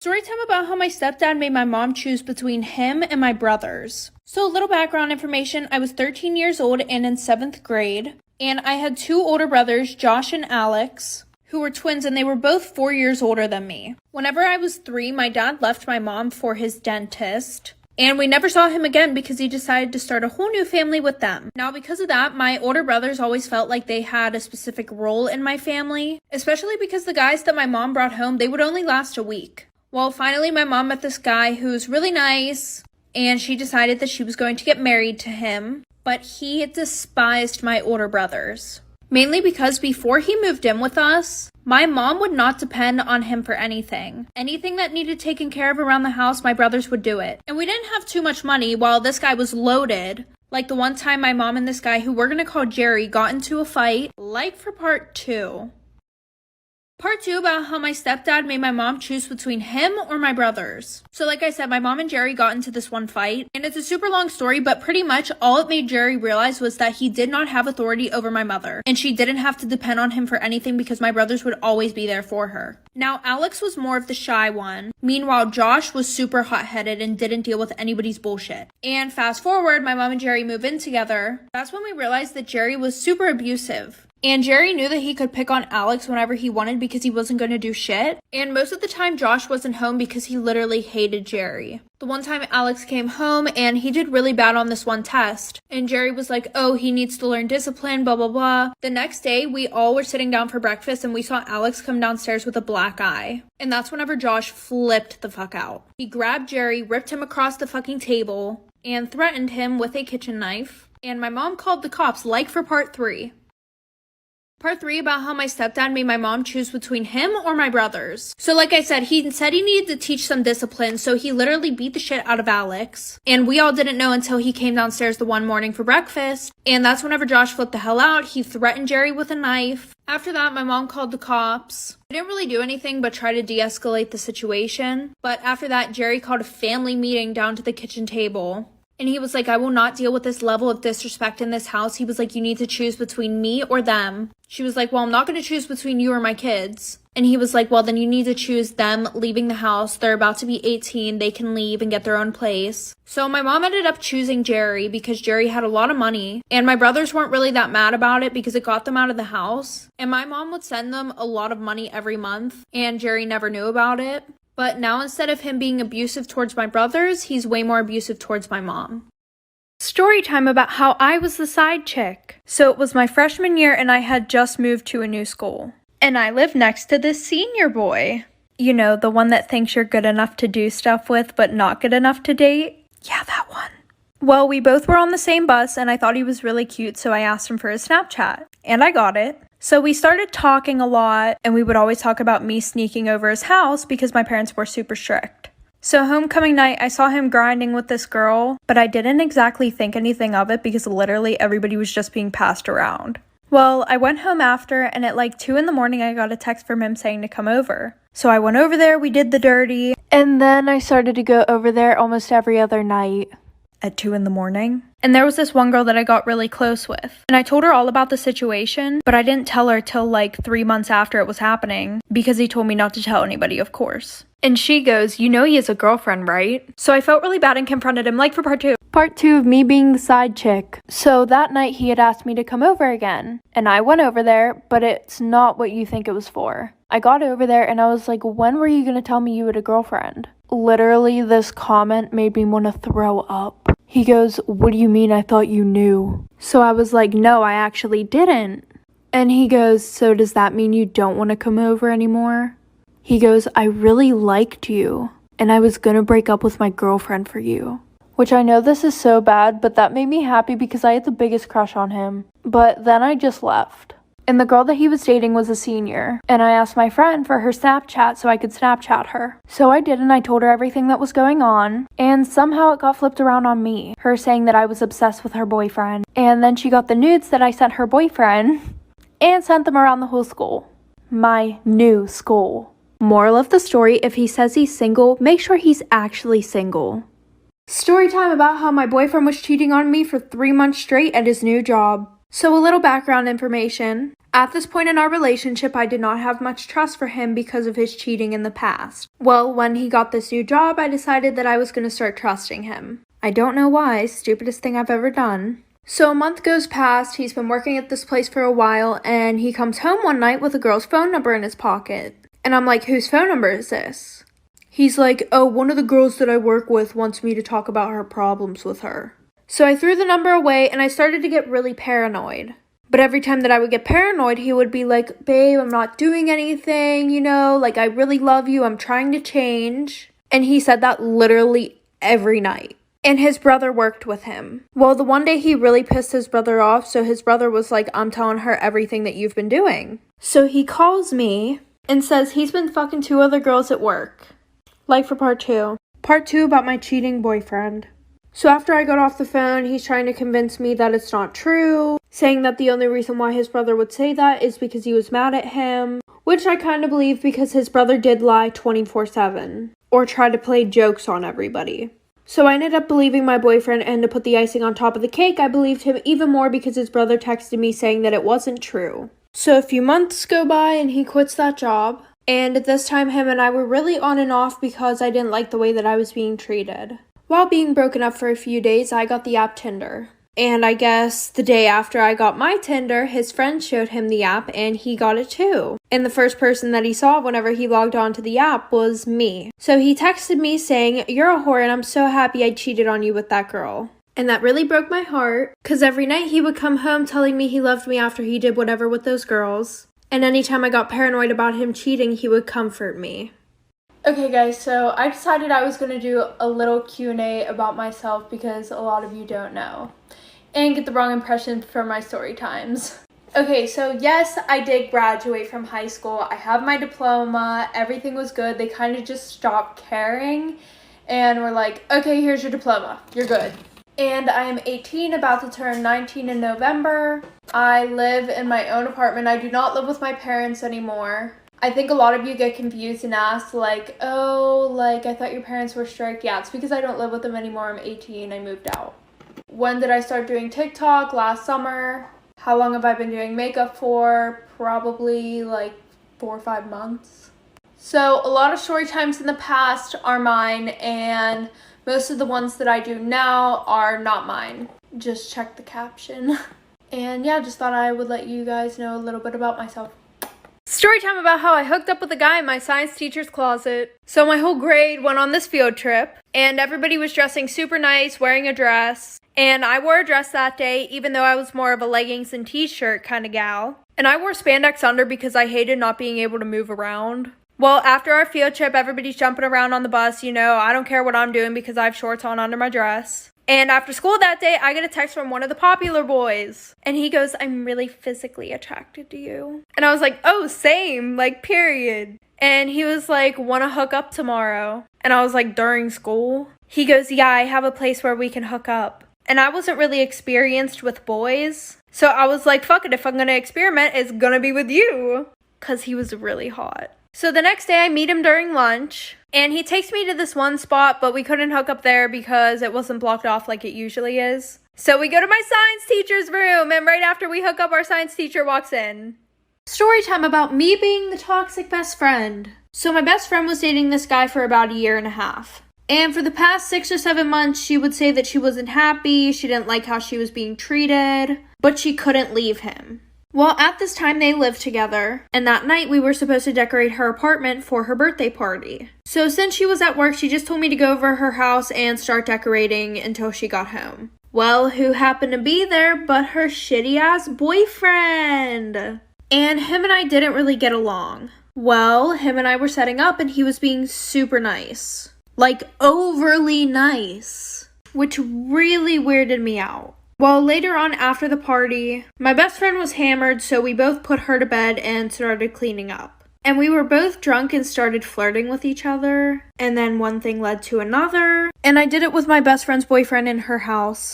Story time about how my stepdad made my mom choose between him and my brothers. So a little background information, I was 13 years old and in 7th grade, and I had 2 older brothers, Josh and Alex, who were twins, and they were both 4 years older than me. Whenever I was 3, my dad left my mom for his dentist, and we never saw him again because he decided to start a whole new family with them. Now, because of that, my older brothers always felt like they had a specific role in my family, especially because the guys that my mom brought home, they would only last a week. Well, finally, my mom met this guy who's really nice, and she decided that she was going to get married to him, but he despised my older brothers. Mainly because before he moved in with us, my mom would not depend on him for anything. Anything that needed taken care of around the house, my brothers would do it. And we didn't have too much money while this guy was loaded. Like the one time my mom and this guy, who we're gonna call Jerry, got into a fight. Like for part 2. Part 2 about how my stepdad made my mom choose between him or my brothers. So like I said, my mom and Jerry got into this one fight, and it's a super long story, but pretty much all it made Jerry realize was that he did not have authority over my mother, and she didn't have to depend on him for anything because my brothers would always be there for her. Now, Alex was more of the shy one. Meanwhile, Josh was super hot-headed and didn't deal with anybody's bullshit. And fast forward, my mom and Jerry move in together. That's when we realized that Jerry was super abusive. And Jerry knew that he could pick on Alex whenever he wanted because he wasn't going to do shit. And most of the time, Josh wasn't home because he literally hated Jerry. The one time Alex came home and he did really bad on this one test. And Jerry was like, oh, he needs to learn discipline, blah, blah, blah. The next day, we all were sitting down for breakfast and we saw Alex come downstairs with a black eye. And that's whenever Josh flipped the fuck out. He grabbed Jerry, ripped him across the fucking table, and threatened him with a kitchen knife. And my mom called the cops, like for part 3. Part 3 about how my stepdad made my mom choose between him or my brothers. So like I said he needed to teach some discipline, so he literally beat the shit out of Alex. And we all didn't know until he came downstairs the one morning for breakfast. And that's whenever Josh flipped the hell out. He threatened Jerry with a knife. After that, my mom called the cops. I didn't really do anything but try to de-escalate the situation. But after that, Jerry called a family meeting down to the kitchen table. And he was like, I will not deal with this level of disrespect in this house. He was like, you need to choose between me or them. She was like, well, I'm not going to choose between you or my kids. And he was like, well, then you need to choose them leaving the house. They're about to be 18. They can leave and get their own place. So my mom ended up choosing Jerry because Jerry had a lot of money. And my brothers weren't really that mad about it because it got them out of the house. And my mom would send them a lot of money every month. And Jerry never knew about it. But now instead of him being abusive towards my brothers, he's way more abusive towards my mom. Story time about how I was the side chick. So it was my freshman year and I had just moved to a new school. And I lived next to this senior boy. You know, the one that thinks you're good enough to do stuff with but not good enough to date? Yeah, that one. Well, we both were on the same bus and I thought he was really cute, so I asked him for his Snapchat. And I got it. So we started talking a lot, and we would always talk about me sneaking over his house because my parents were super strict. So homecoming night, I saw him grinding with this girl, but I didn't exactly think anything of it because literally everybody was just being passed around. Well, I went home after, and at like 2 in the morning, I got a text from him saying to come over. So I went over there, we did the dirty, and then I started to go over there almost every other night. At 2 in the morning. And there was this one girl that I got really close with. And I told her all about the situation, but I didn't tell her till like 3 months after it was happening because he told me not to tell anybody, of course. And she goes, you know he has a girlfriend, right? So I felt really bad and confronted him, like for part 2. Part 2 of me being the side chick. So that night he had asked me to come over again. And I went over there, but it's not what you think it was for. I got over there and I was like, when were you gonna tell me you had a girlfriend? Literally, this comment made me want to throw up. He goes, what do you mean I thought you knew? So I was like, no, I actually didn't. And he goes, so does that mean you don't want to come over anymore? He goes, I really liked you, and I was gonna break up with my girlfriend for you. Which I know this is so bad, but that made me happy because I had the biggest crush on him. But then I just left. And the girl that he was dating was a senior. And I asked my friend for her Snapchat so I could Snapchat her. So I did, and I told her everything that was going on. And somehow it got flipped around on me. Her saying that I was obsessed with her boyfriend. And then she got the nudes that I sent her boyfriend and sent them around the whole school. My new school. Moral of the story, if he says he's single, make sure he's actually single. Story time about how my boyfriend was cheating on me for 3 months straight at his new job. So a little background information. At this point in our relationship, I did not have much trust for him because of his cheating in the past. Well, when he got this new job, I decided that I was going to start trusting him. I don't know why, stupidest thing I've ever done. So a month goes past, he's been working at this place for a while, and he comes home one night with a girl's phone number in his pocket. And I'm like, whose phone number is this? He's like, oh, one of the girls that I work with wants me to talk about her problems with her. So I threw the number away and I started to get really paranoid. But every time that I would get paranoid, he would be like, babe, I'm not doing anything, like I really love you, I'm trying to change. And he said that literally every night. And his brother worked with him. Well, the one day he really pissed his brother off, so his brother was like, I'm telling her everything that you've been doing. So he calls me and says he's been fucking 2 other girls at work. Like for part 2. Part 2 about my cheating boyfriend. So after I got off the phone, he's trying to convince me that it's not true, saying that the only reason why his brother would say that is because he was mad at him, which I kind of believe because his brother did lie 24/7, or try to play jokes on everybody. So I ended up believing my boyfriend, and to put the icing on top of the cake, I believed him even more because his brother texted me saying that it wasn't true. So a few months go by and he quits that job. And at this time, him and I were really on and off because I didn't like the way that I was being treated. While being broken up for a few days, I got the app Tinder. And I guess the day after I got my Tinder, his friend showed him the app and he got it too. And the first person that he saw whenever he logged onto the app was me. So he texted me saying, you're a whore and I'm so happy I cheated on you with that girl. And that really broke my heart, because every night he would come home telling me he loved me after he did whatever with those girls. And anytime I got paranoid about him cheating, he would comfort me. Okay guys, so I decided I was going to do a little Q&A about myself because a lot of you don't know. And get the wrong impression from my story times. Okay, so yes, I did graduate from high school. I have my diploma. Everything was good. They kind of just stopped caring. And were like, okay, here's your diploma. You're good. And I am 18, about to turn 19 in November. I live in my own apartment. I do not live with my parents anymore. I think a lot of you get confused and ask like, oh, like I thought your parents were strict. Yeah, it's because I don't live with them anymore. I'm 18. I moved out. When did I start doing TikTok? Last summer. How long have I been doing makeup for? Probably like 4 or 5 months. So a lot of story times in the past are mine, and most of the ones that I do now are not mine. Just check the caption. And yeah, just thought I would let you guys know a little bit about myself. Story time about how I hooked up with a guy in my science teacher's closet. So my whole grade went on this field trip, and everybody was dressing super nice, wearing a dress. And I wore a dress that day, even though I was more of a leggings and t-shirt kind of gal. And I wore spandex under because I hated not being able to move around. Well, after our field trip, everybody's jumping around on the bus, I don't care what I'm doing because I have shorts on under my dress. And after school that day, I get a text from one of the popular boys. And he goes, I'm really physically attracted to you. And I was like, oh, same, like, period. And he was like, wanna hook up tomorrow? And I was like, during school? He goes, yeah, I have a place where we can hook up. And I wasn't really experienced with boys. So I was like, fuck it, if I'm gonna experiment, it's gonna be with you. Cause he was really hot. So the next day I meet him during lunch, and he takes me to this one spot, but we couldn't hook up there because it wasn't blocked off like it usually is. So we go to my science teacher's room, and right after we hook up, our science teacher walks in. Story time about me being the toxic best friend. So my best friend was dating this guy for about 1.5 years. And for the past 6 or 7 months, she would say that she wasn't happy, she didn't like how she was being treated, but she couldn't leave him. Well, at this time, they lived together, and that night we were supposed to decorate her apartment for her birthday party. So since she was at work, she just told me to go over her house and start decorating until she got home. Well, who happened to be there but her shitty-ass boyfriend? And him and I didn't really get along. Well, him and I were setting up, and he was being super nice. Like, overly nice. Which really weirded me out. Well, later on after the party, my best friend was hammered, so we both put her to bed and started cleaning up. And we were both drunk and started flirting with each other. And then one thing led to another. And I did it with my best friend's boyfriend in her house.